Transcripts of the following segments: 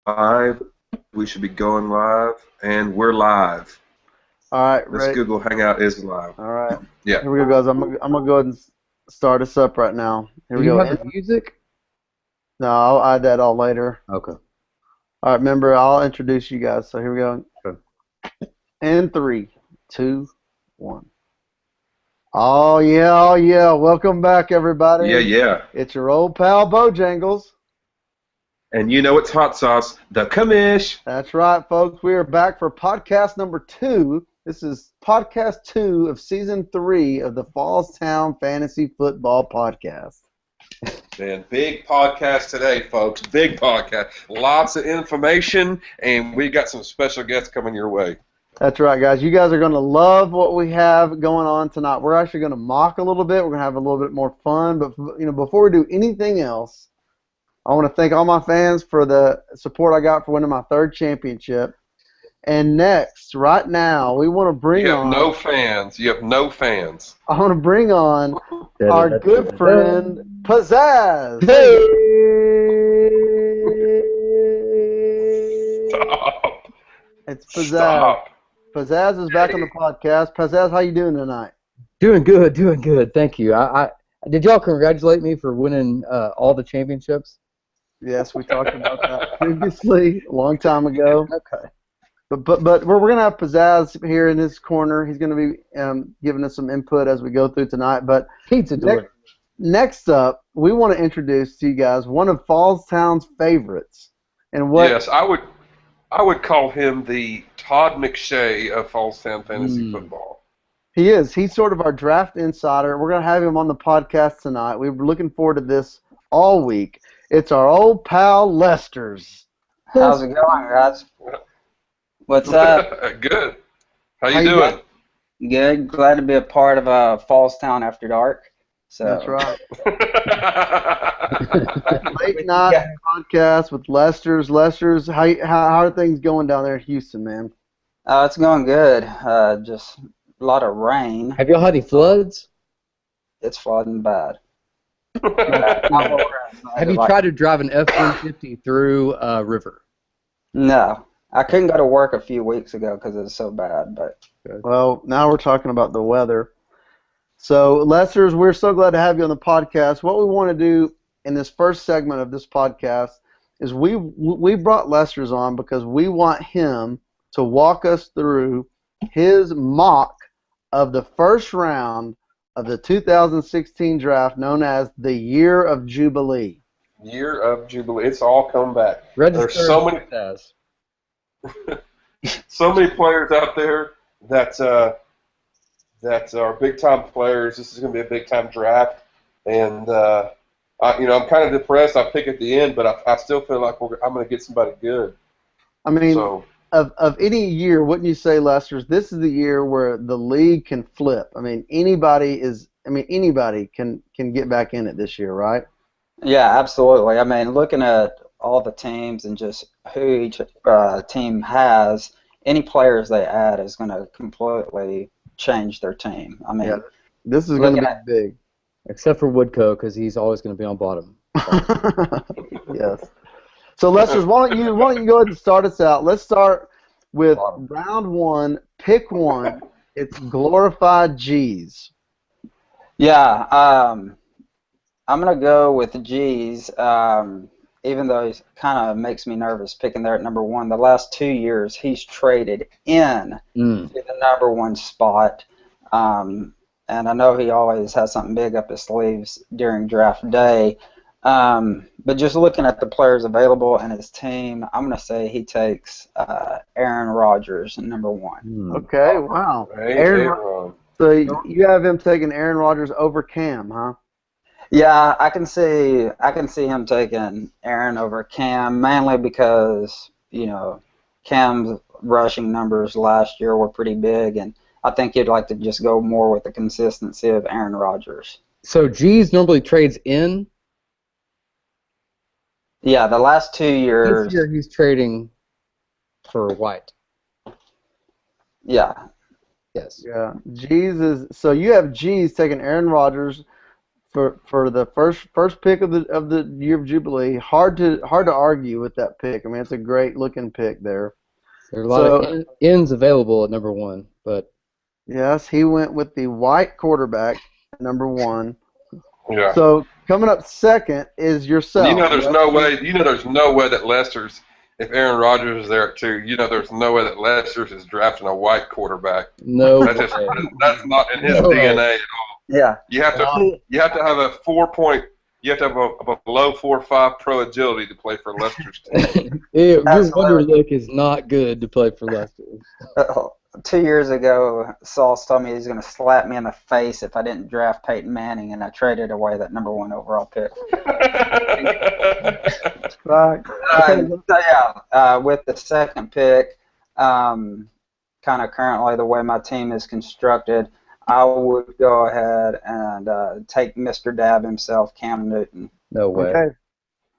Live. We should be going live, and we're live. All right, This ready? Google Hangout is live. All right. Yeah. Here we go, guys. I'm gonna go ahead and start us up right now. Here Do we you go. have the music? No, I'll add that all later. Okay. All right, remember, I'll introduce you guys. So here we go. Okay. In 3, 2, 1. Oh yeah, oh yeah. Welcome back, everybody. Yeah. It's your old pal Bojangles. And you know it's hot sauce, the commish. That's right, folks. We are back for podcast number 2. This is podcast 2 of season 3 of the Fallstown Fantasy Football Podcast. Man, big podcast today, folks. Big podcast. Lots of information, and we got some special guests coming your way. That's right, guys. You guys are going to love what we have going on tonight. We're actually going to mock a little bit. We're going to have a little bit more fun. But before we do anything else, I want to thank all my fans for the support I got for winning my 3rd championship. And next, right now, we want to bring on. No fans. You have no fans. I want to bring on our good friend Pizzazz. Stop. It's Pizzazz. Stop. Pizzazz is back on the podcast. Pizzazz, how you doing tonight? Doing good. Thank you. I did y'all congratulate me for winning all the championships? Yes, we talked about that previously, a long time ago. Okay. But we're going to have Pizzazz here in this corner. He's going to be giving us some input as we go through tonight. But Pizza door. Next up, we want to introduce to you guys one of Fallstown's favorites. And what? Yes, I would call him the Todd McShay of Fallstown Fantasy Football. He is. He's sort of our draft insider. We're going to have him on the podcast tonight. We're looking forward to this all week. It's our old pal Lester's. How's it going, guys? What's up? Good. How you doing? Good. Glad to be a part of Fallstown After Dark. So. That's right. Late night podcast with Lester's. Lester's, how are things going down there in Houston, man? It's going good. Just a lot of rain. Have y'all had any floods? It's flooding bad. Have you tried to drive an F-150 through a river? No. I couldn't go to work a few weeks ago because it was so bad. But well, now we're talking about the weather. So, Lester's, we're so glad to have you on the podcast. What we want to do in this first segment of this podcast is we brought Lester's on because we want him to walk us through his mock of the first round of the 2016 draft known as the Year of Jubilee. Year of Jubilee. It's all come back. There's so many players out there that are big time players. This is going to be a big time draft, and I'm kind of depressed. I pick at the end, but I still feel like I'm going to get somebody good. I mean, of any year, wouldn't you say, Lester's? This is the year where the league can flip. I mean, anybody can get back in it this year, right? Yeah, absolutely. I mean, looking at all the teams and just who each team has, any players they add is going to completely change their team. I mean, this is going to be big. Except for Woodco, because he's always going to be on bottom. Yes. So, Lester's, why don't you go ahead and start us out? Let's start with round 1, pick 1. It's glorified G's. Yeah, I'm going to go with G's, even though he kind of makes me nervous picking there at number 1. The last 2 years, he's traded in to the number 1 spot. And I know he always has something big up his sleeves during draft day. But just looking at the players available and his team, I'm going to say he takes Aaron Rodgers at number 1. Okay, wow. So you have him taking Aaron Rodgers over Cam, huh? Yeah, I can see him taking Aaron over Cam, mainly because, Cam's rushing numbers last year were pretty big, and I think he'd like to just go more with the consistency of Aaron Rodgers. So G's normally trades in? Yeah, the last 2 years. This year he's trading for White. Yeah. Yes. Yeah. So you have G's taking Aaron Rodgers. for the first pick of the year of Jubilee. Hard to argue with that pick. I mean, it's a great looking pick there. There are a lot of ends available at number 1, but yes, he went with the white quarterback at number 1. Yeah. So coming up second is yourself. You know, there's no way. You know, there's no way that Lester's. If Aaron Rodgers is there at 2, you know, there's no way that Lester's is drafting a white quarterback. no, That's not in his DNA at all. Yeah. You have to have a 4-point. You have to have a below 4.5 pro agility to play for Lester's team. Your Wonderlick is not good to play for Lester. 2 years ago, Sauce told me he was going to slap me in the face if I didn't draft Peyton Manning, and I traded away that number 1 overall pick. Right. With the second pick, kind of currently the way my team is constructed, I would go ahead and take Mr. Dab himself, Cam Newton. No way.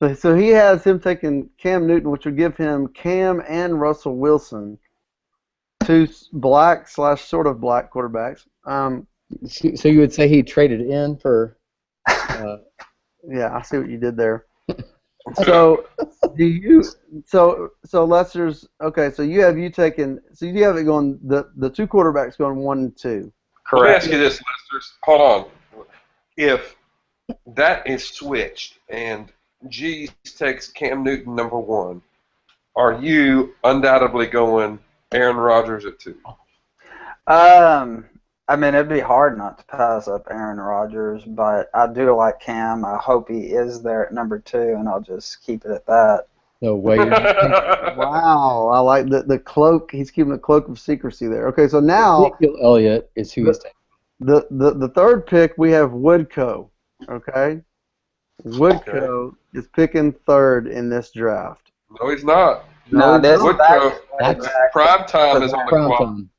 Okay. So he has him taking Cam Newton, which would give him Cam and Russell Wilson, 2 black / sort of black quarterbacks. So you would say he traded in for? Yeah, I see what you did there. So do you? So Lester's okay. So you have it going the 2 quarterbacks going 1 and 2. Correct. Let me ask you this, Lester. Hold on. If that is switched and G takes Cam Newton number 1, are you undoubtedly going Aaron Rodgers at 2? I mean, it'd be hard not to pass up Aaron Rodgers, but I do like Cam. I hope he is there at number 2, and I'll just keep it at that. No way. Wow, I like the cloak. He's keeping a cloak of secrecy there. Okay, so now Ezekiel Elliott is who he's taking. The third pick we have Woodco. Okay, Woodco is picking 3rd in this draft. No, he's not. No, Woodco. That's Prime time is on the prime clock. time.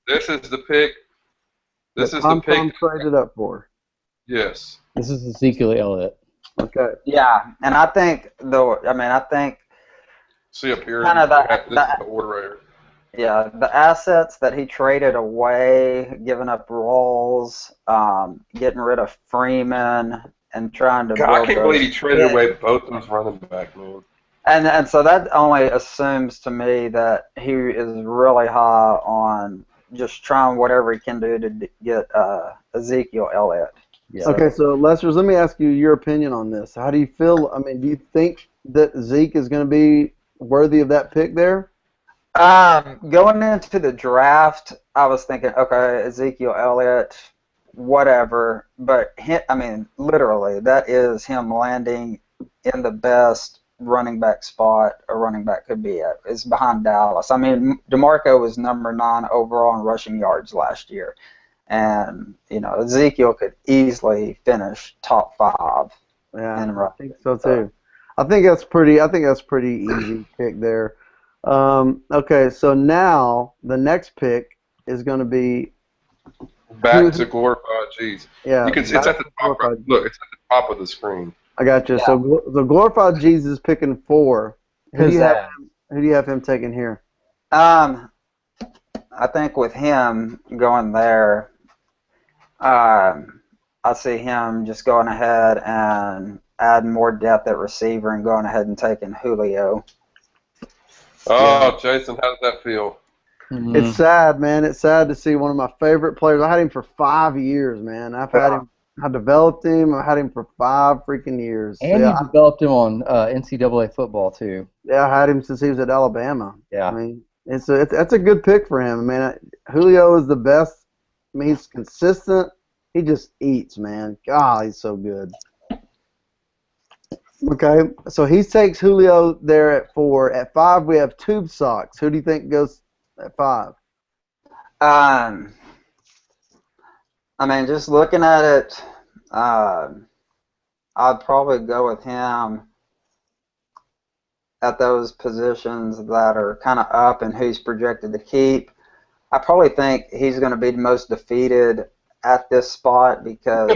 This is the pick. This is the Tom pick. traded up for. Yes. This is Ezekiel Elliott. Okay. Yeah, and I think See up here. Kind of this is the order right here. yeah, the assets that he traded away, giving up Rawls, getting rid of Freeman, and trying to God, I build can't believe he traded away both of his running back, man. And so that only assumes to me that he is really high on just trying whatever he can do to get Ezekiel Elliott. Yeah. Okay, so Lester, let me ask you your opinion on this. How do you feel? I mean, do you think that Zeke is going to be worthy of that pick there? Going into the draft, I was thinking, okay, Ezekiel Elliott, whatever. But literally, that is him landing in the best running back spot a running back could be at. It's behind Dallas. I mean, DeMarco was number 9 overall in rushing yards last year. And, Ezekiel could easily finish top 5. Yeah, in I think so too. I think that's pretty easy pick there. Okay, so now the next pick is going to be back to glorified G's. Yeah, you can see it's at the top. Look, it's at the top of the screen. I got you. Yeah. So the glorified Jesus is picking 4. Who do you have him taking here? I think with him going there, I see him just going ahead and adding more depth at receiver and going ahead and taking Julio. Oh, Jason, how does that feel? Mm-hmm. It's sad, man. It's sad to see one of my favorite players. I had him for 5 years, man. I developed him. I had him for 5 freaking years. And you developed him on NCAA football too. Yeah, I had him since he was at Alabama. Yeah. I mean, that's a good pick for him. I mean, Julio is the best. I mean, he's consistent. He just eats, man. God, he's so good. Okay, so he takes Julio there at 4. At 5, we have Tube Socks. Who do you think goes at 5? I mean, just looking at it, I'd probably go with him at those positions that are kind of up and who's projected to keep. I probably think he's going to be the most defeated at this spot because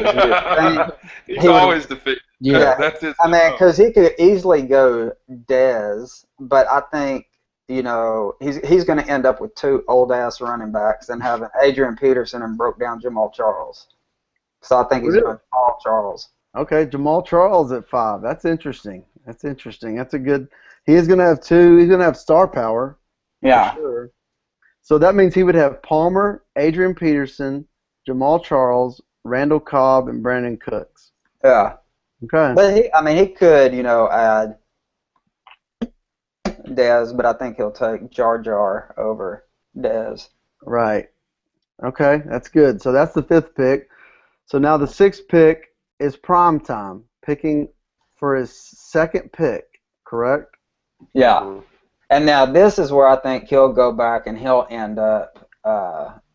he's always defeated. Yeah, that's his. I mean, because he could easily go Dez, but I think he's going to end up with 2 old ass running backs and having Adrian Peterson and broke down Jamal Charles. So I think he's going to call Charles. Okay, Jamal Charles at 5. That's interesting. That's interesting. That's a good. He is going to have two. He's going to have star power for Yeah. sure. So that means he would have Palmer, Adrian Peterson, Jamal Charles, Randall Cobb, and Brandon Cooks. Yeah. Okay. But he could, add Dez, but I think he'll take Jar Jar over Dez. Right. Okay, that's good. So that's the 5th pick. So now the 6th pick is Prime Time, picking for his 2nd pick, correct? Yeah. Mhm. And now this is where I think he'll go back and he'll end up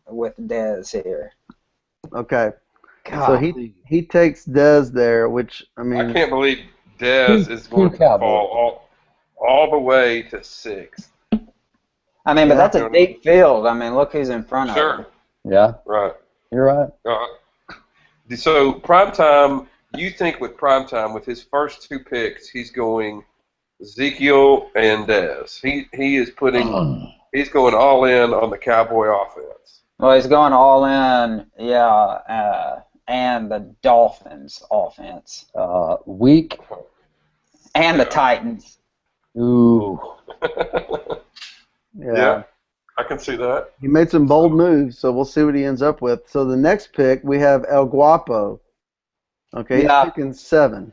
with Dez here. Okay. God. So he takes Dez there, which, I I mean, can't believe Dez is going to fall all the way to 6. But Yeah. that's a deep field. Look who's in front of him. Sure. Yeah, Right. you're right. So Primetime, you think with Primetime, with his first 2 picks, he's going Ezekiel and Dez. He is he's going all in on the Cowboy offense. Well, he's going all in, and the Dolphins offense. Weak. And the Titans. Ooh. yeah. I can see that. He made some bold moves, so we'll see what he ends up with. So the next pick, we have El Guapo. Okay, Yeah. he's picking 7.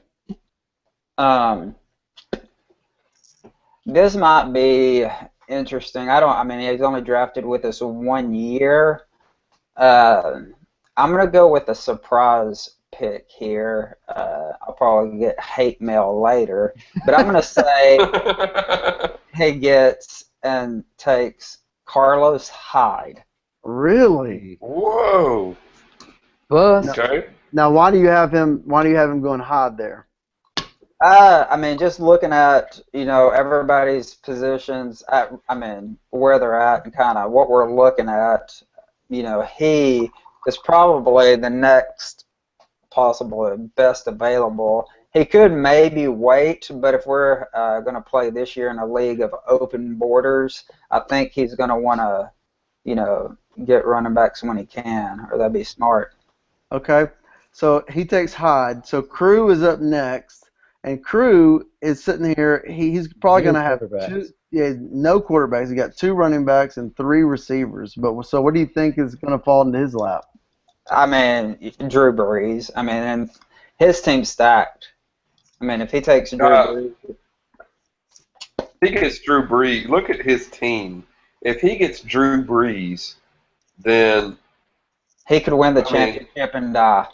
This might be interesting. He's only drafted with us 1 year. I'm going to go with a surprise pick here. I'll probably get hate mail later. But I'm going to say he gets and takes Carlos Hyde. Really? Whoa. Bust. Okay. Now, why do you have him going Hyde there? Just looking at, everybody's positions, where they're at and kind of what we're looking at, he is probably the next possible best available. He could maybe wait, but if we're going to play this year in a league of open borders, I think he's going to want to, get running backs when he can, or that'd be smart. Okay, so he takes Hyde. So Crew is up next, and Crew is sitting here. He's probably going to have no quarterbacks. He got 2 running backs and 3 receivers. So what do you think is going to fall into his lap? Drew Brees. And his team's stacked. If he takes Drew Brees. He gets Drew Brees. Look at his team. If he gets Drew Brees, then he could win the championship and die.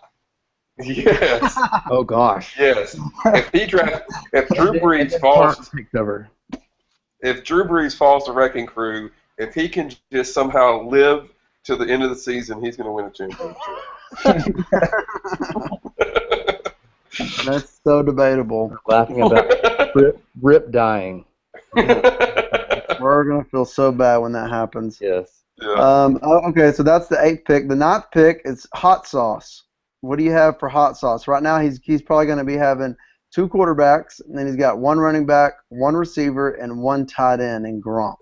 Yes. Oh gosh. Yes. If Drew Brees falls to Wrecking Crew, if he can just somehow live to the end of the season, he's going to win a championship. That's so debatable. Laughing about Rip dying. We're going to feel so bad when that happens. Yes. Yeah. Okay, so that's the 8th pick. The 9th pick is Hot Sauce. What do you have for Hot Sauce? Right now, he's probably going to be having 2 quarterbacks, and then he's got 1 running back, 1 receiver, and 1 tight end in Gronk.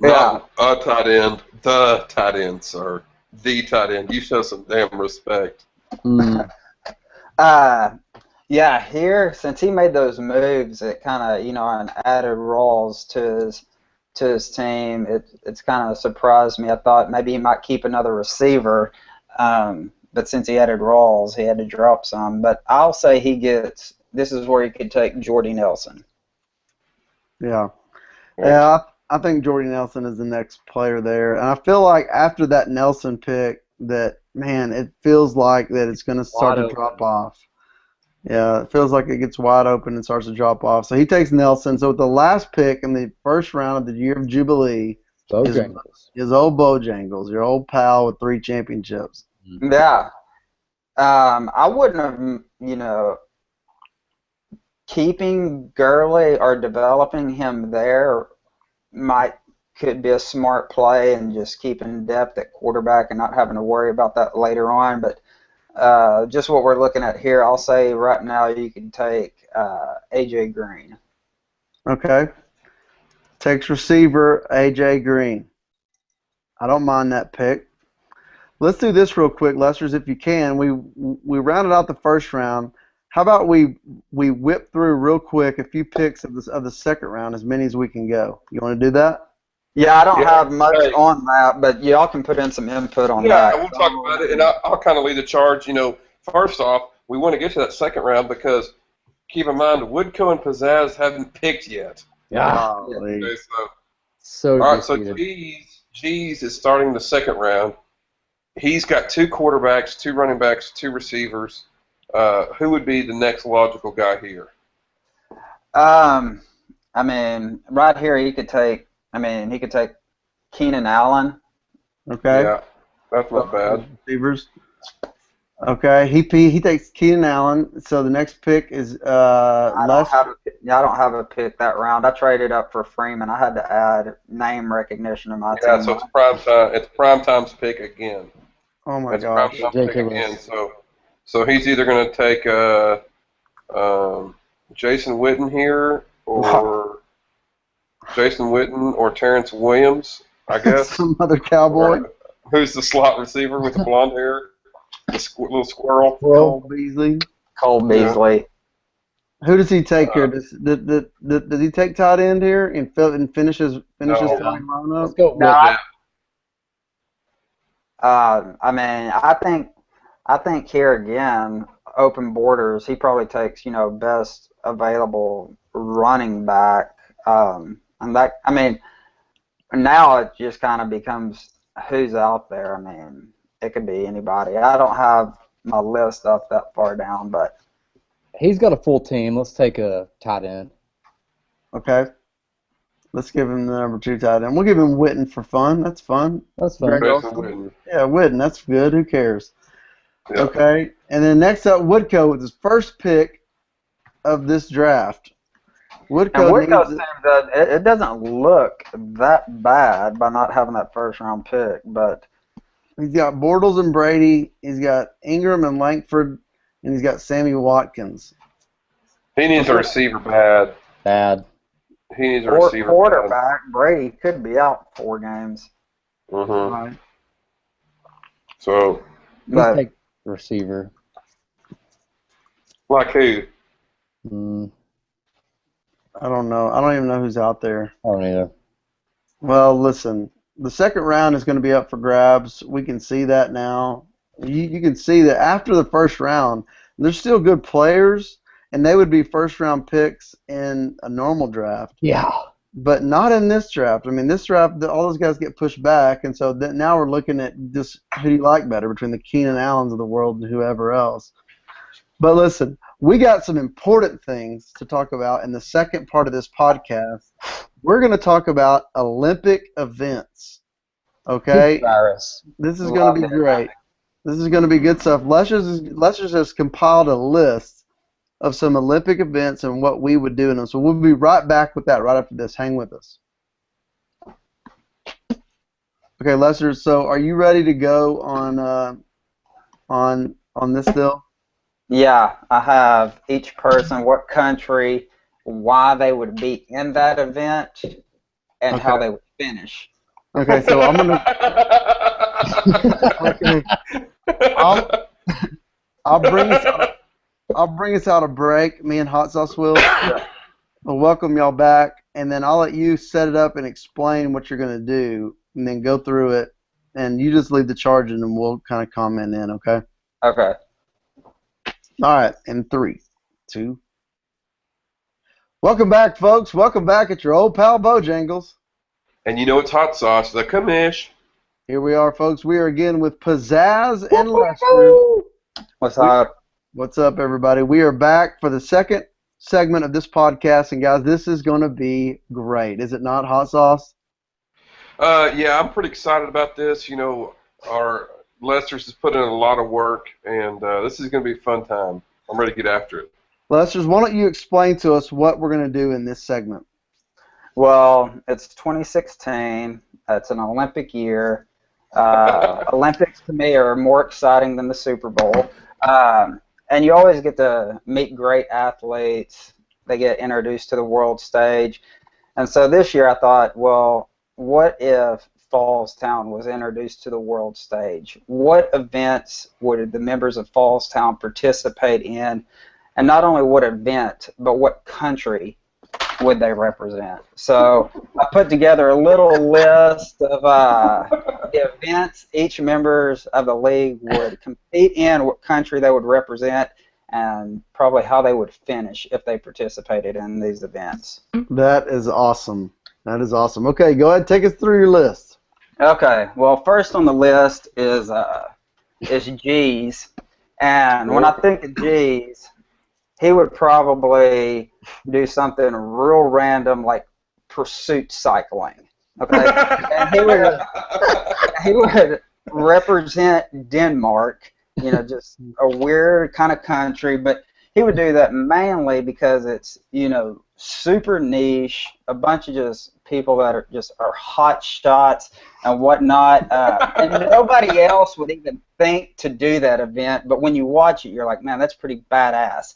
Not a tight end, the tight end, sir. The tight end. You show some damn respect. Mm. Here, since he made those moves, it kind of, and added Rawls to his team, it's kind of surprised me. I thought maybe he might keep another receiver, but since he added Rawls, he had to drop some. But I'll say this is where he could take Jordy Nelson. Yeah. Yeah, I think Jordy Nelson is the next player there. And I feel like after that Nelson pick that, man, it feels like that it's going to start to drop off. Yeah, it feels like it gets wide open and starts to drop off. So he takes Nelson. So with the last pick in the first round of the Year of Jubilee is old Bojangles, your old pal with 3 championships. Yeah. I wouldn't have, keeping Gurley or developing him there could be a smart play and just keeping depth at quarterback and not having to worry about that later on. But just what we're looking at here, I'll say right now you can take A.J. Green. Okay. Takes receiver A.J. Green. I don't mind that pick. Let's do this real quick, Lesters, if you can. We rounded out the first round. how about we whip through real quick a few picks of the second round, as many as we can go. You want to do that? Yeah, I don't Yeah, have much hey. on that, but y'all can put in some input on Yeah, that. we'll talk about it, and I'll kind of lead the charge. First off, we want to get to that second round because keep in mind Woodco and Pizzazz haven't picked yet. Golly. Okay, so So all right, so defeated. G's is starting the second round. He's got 2 quarterbacks, 2 running backs, 2 receivers. Who would be the next logical guy here? I mean, right here he could take. I mean, he could take Keenan Allen. Okay. Yeah, that's not bad. Receivers. Okay. He takes Keenan Allen. So the next pick is I don't have a pick that round. I traded up for Freeman. I had to add name recognition to my Yeah, team. so it's prime time. It's prime time's pick again. Oh my It's gosh. prime time's pick Ridiculous. again. So he's either going to take Jason Witten here, or Jason Witten, or Terrence Williams, I guess. Some other cowboy. Who's the slot receiver with the blonde hair? The little squirrel. Cole Beasley. Cole Beasley. Who does he take here? Does he take tight end here and finish his No. starting lineup? Let's go. No, Woodco. I mean, I think here again, open borders. He probably takes best available running back, and that. I mean, now it just kind of becomes who's out there. I mean, it could be anybody. I don't have my list up that far down, but He's got a full team. Let's take a tight end. Okay. Let's give him the number 2 tight end. We'll give him Witten for fun. That's fun. That's fun. Greg Jason Olsen. Witten. Yeah, Witten. That's good. Who cares? Yeah. Okay. And then next up, Woodco with his first pick of this draft. Woodco's team it doesn't look that bad by not having that first round pick, but He's got Bortles and Brady. He's got Ingram and Langford, and he's got Sammy Watkins. He needs a receiver bad. Bad. He needs a receiver bad. quarterback Brady could be out 4 games. Mm-hmm. Right. So, Let's But take receiver. like who? I don't know. I don't even know who's out there. I don't either. Well, listen. The second round is going to be up for grabs. We can see that now. You can see that after the first round, there's still good players, and they would be first-round picks in a normal draft. Yeah. But not in this draft. I mean, this draft, all those guys get pushed back, and so now we're looking at just who do you like better between the Keenan Allens of the world and whoever else. But listen, we got some important things to talk about in the second part of this podcast. We're going to talk about Olympic events. Okay? Virus. This is going to be great. This is going to be good stuff. Lester's has compiled a list of some Olympic events and what we would do in them. So we'll be right back with that right after this. Hang with us. Okay, Lester. So are you ready to go on this deal? yeah, I have each person, what country, why they would be in that event, and how they would finish. Okay, so I'm gonna. Okay, I'll bring us out a break. Me and Hot Sauce will. We'll welcome y'all back, and then I'll let you set it up and explain what you're gonna do, and then go through it, and you just lead the charge, and then we'll kind of comment in. Okay. Okay. All right, in 3, 2. Welcome back, folks. Welcome back at your old pal Bojangles. And you know it's hot sauce, the commish. Here we are, folks. We are again with Pizzazz and Lester. What's up? What's up, everybody? We are back for the second segment of this podcast, and guys, this is going to be great. Is it not, Hot Sauce? Yeah, I'm pretty excited about this. You know, our Lester's has put in a lot of work, and this is going to be a fun time. I'm ready to get after it. Lester, why don't you explain to us what we're going to do in this segment? Well, it's 2016. It's an Olympic year. Olympics to me are more exciting than the Super Bowl. And you always get to meet great athletes. They get introduced to the world stage. And so this year I thought, well, what if Fallstown was introduced to the world stage? What events would the members of Fallstown participate in? and not only what event, but what country would they represent. So I put together a little list of the events each members of the league would compete in, what country they would represent, and probably how they would finish if they participated in these events. That is awesome. That is awesome. Okay, go ahead, take us through your list. Okay, well, first on the list is G's, and when I think of G's, he would probably do something real random like pursuit cycling. Okay, and he would represent Denmark. You know, just a weird kind of country, but he would do that mainly because it's, you know, super niche, a bunch of just people that are hot shots and whatnot, and nobody else would even think to do that event, but when you watch it, you're like, man, that's pretty badass.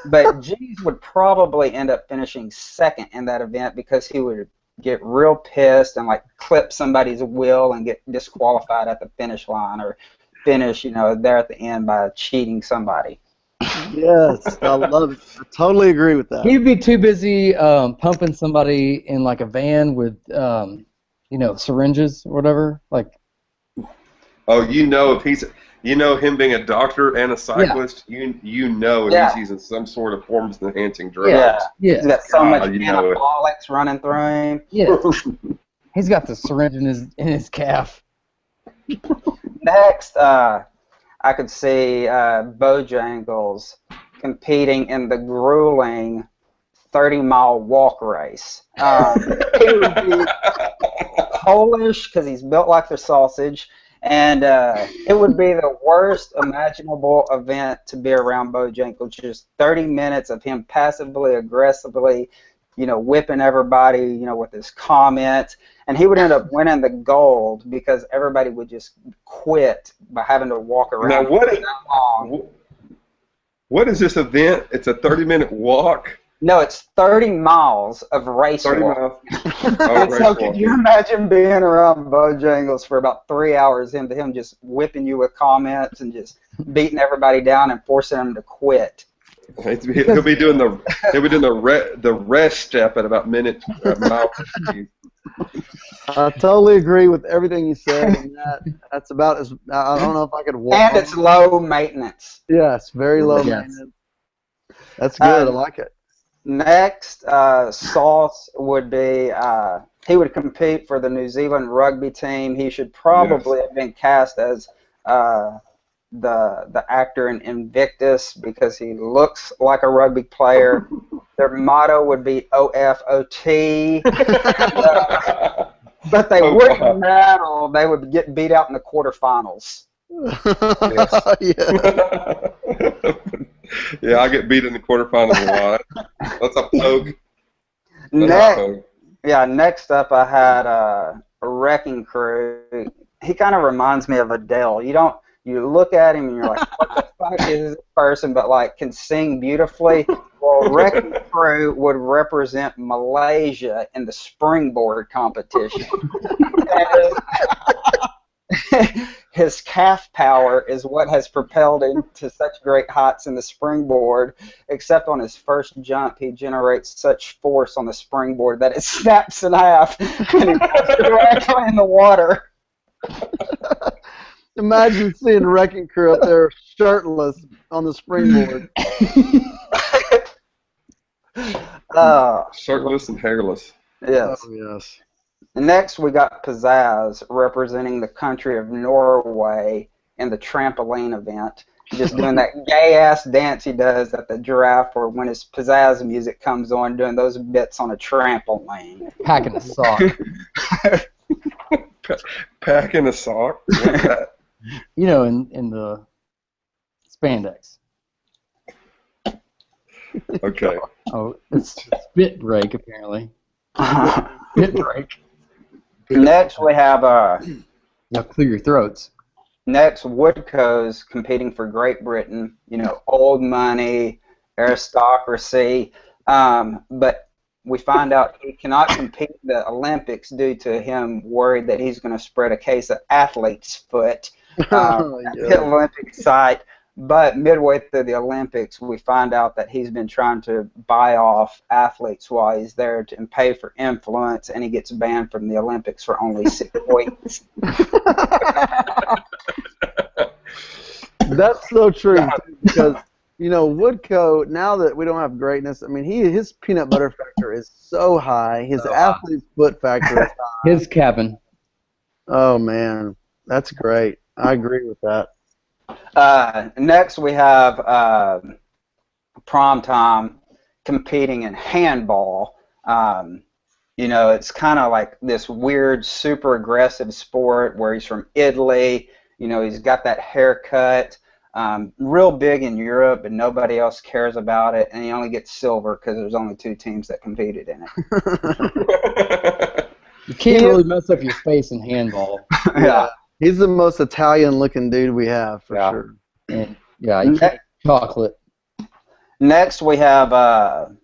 But G's would probably end up finishing second in that event because he would get real pissed and like clip somebody's wheel and get disqualified at the finish line, or finish, you know, there at the end by cheating somebody. Yes, I love it. I totally agree with that. He'd be too busy pumping somebody in like a van with, you know, syringes or whatever. Like, Oh, you know, if he's, you know, him being a doctor and a cyclist, you know if he's using some sort of performance-enhancing drugs. Yeah. He's got so much you know anabolics running through him. Yeah. He's got the syringe in his calf. Next, I could see Bojangles competing in the grueling 30-mile walk race. He would be Polish because he's built like the sausage, and it would be the worst imaginable event to be around Bojangles. Just 30 minutes of him passively, aggressively, you know, whipping everybody, you know, with his comments, and he would end up winning the gold because everybody would just quit by having to walk around Now, that long. what is this event? It's a 30-minute walk? No, it's 30 miles of race 30 walk. miles? And Oh, so race could walk. you imagine being around Bojangles for about 3 hours, him just whipping you with comments and just beating everybody down and forcing them to quit? He'll be doing the rest step at about mile 15. I totally agree with everything you said. And that's about as, I don't know if I could walk. And it's low maintenance. Yes, very low maintenance. That's good. I like it. Next, Sauce would be, he would compete for the New Zealand rugby team. He should probably have been cast as the actor in Invictus because he looks like a rugby player. Their motto would be OFOT. But they wouldn't medal. They would get beat out in the quarterfinals. Yeah, I get beat in the quarterfinals a lot. That's a poke. Next up I had a Wrecking Crew. He kind of reminds me of Adele. You look at him and you're like, what the fuck is this person, but like can sing beautifully. Well, Wrecking Crew would represent Malaysia in the springboard competition. His calf power is what has propelled him to such great heights in the springboard, except on his first jump, he generates such force on the springboard that it snaps in half and he goes directly in the water. Imagine seeing Wrecking Crew up there shirtless on the springboard. Shirtless and hairless. Yes. Oh, yes. Next, we got Pizzazz representing the country of Norway in the trampoline event. Just doing that gay-ass dance he does at the giraffe or when his Pizzazz music comes on, doing those bits on a trampoline. Packing a sock. Packing a sock? What's that? You know, in the spandex. Okay. Oh, it's spit break, apparently. Spit break. Next, we have Now clear your throats. Next, Woodco's competing for Great Britain. You know, old money, aristocracy. But we find out he cannot compete in the Olympics due to him worried that he's going to spread a case of athlete's foot at the Olympic site. But midway through the Olympics, we find out that he's been trying to buy off athletes while he's there and pay for influence, and he gets banned from the Olympics for only 6 weeks. That's so true, because Woodcoe, now that we don't have greatness, I mean, his peanut butter factor is so high. His athlete's foot factor is high. His cabin. Oh man, that's great. I agree with that. Next, we have Prom Time competing in handball. It's kind of like this weird, super aggressive sport where he's from Italy. He's got that haircut. Real big in Europe, but nobody else cares about it, and he only gets silver because there's only 2 teams that competed in it. You can't really mess up your face in handball. Yeah. He's the most Italian-looking dude we have, for sure. And, you can't chocolate. Next, we have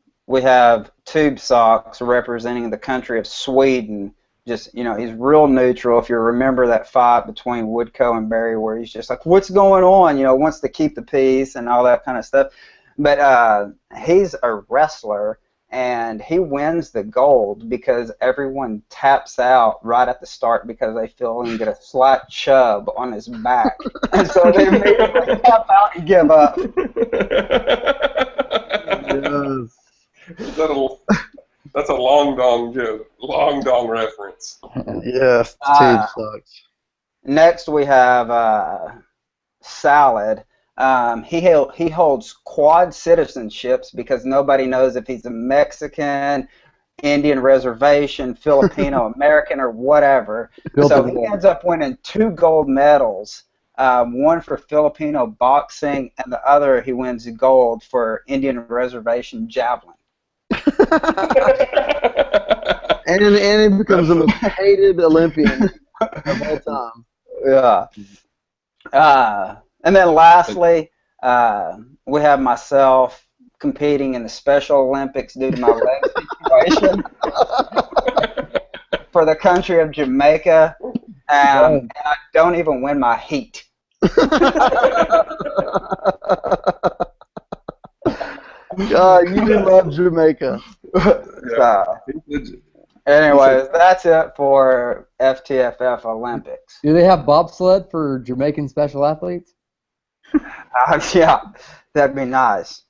Tube Socks representing the country of Sweden. Just, he's real neutral. If you remember that fight between Woodcoe and Barry where he's just like, what's going on? Wants to keep the peace and all that kind of stuff. But he's a wrestler, and he wins the gold because everyone taps out right at the start because they feel he can get a slight chub on his back. And so they immediately tap out and give up. That's a long dong joke. Long dong reference. Yes, Tube Socks. Next we have Salad. He holds quad citizenships because nobody knows if he's a Mexican, Indian reservation, Filipino American, or whatever. So he ends up winning 2 gold medals, one for Filipino boxing, and the other he wins gold for Indian reservation javelin. and he becomes the most hated Olympian of all time. Yeah. And then lastly, we have myself competing in the Special Olympics due to my leg situation for the country of Jamaica, and I don't even win my heat. God, you do love Jamaica. Anyways, that's it for FTFF Olympics. Do they have bobsled for Jamaican special athletes? Yeah, that'd be nice.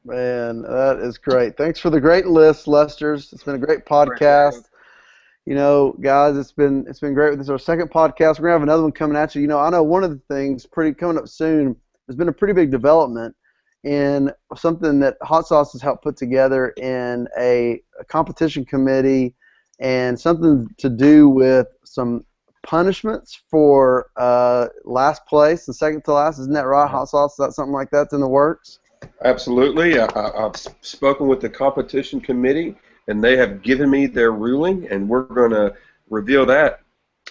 Man, that is great. Thanks for the great list, Lester's. It's been a great podcast. Guys, it's been great. This is our second podcast. We're gonna have another one coming at you. I know one of the things coming up soon. There's been a pretty big development in something that Hot Sauce has helped put together in a competition committee, and something to do with some punishments for last place and second to last. Isn't that right, Hot Sauce? Is that something like that's in the works? Absolutely. I've spoken with the competition committee, and they have given me their ruling, and we're going to reveal that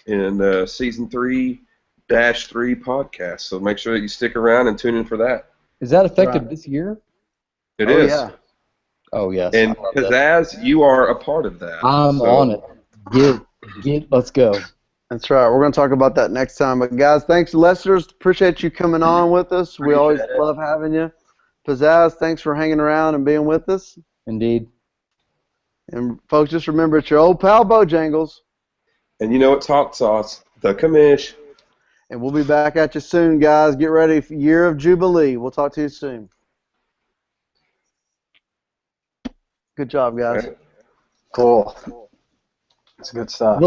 in Season 3-2 podcast. So make sure that you stick around and tune in for that. Is that effective this year? It is. Yeah. Oh, yes. And Pizzazz, you are a part of that. I'm on it. Let's go. That's right. We're going to talk about that next time. But, guys, thanks, Lester. Appreciate you coming on with us. We always love having you. Pizzazz, thanks for hanging around and being with us. Indeed. And, folks, just remember, it's your old pal Bojangles. And it's Hot Sauce, the commish. And we'll be back at you soon, guys. Get ready for Year of Jubilee. We'll talk to you soon. Good job, guys. Cool. That's good stuff.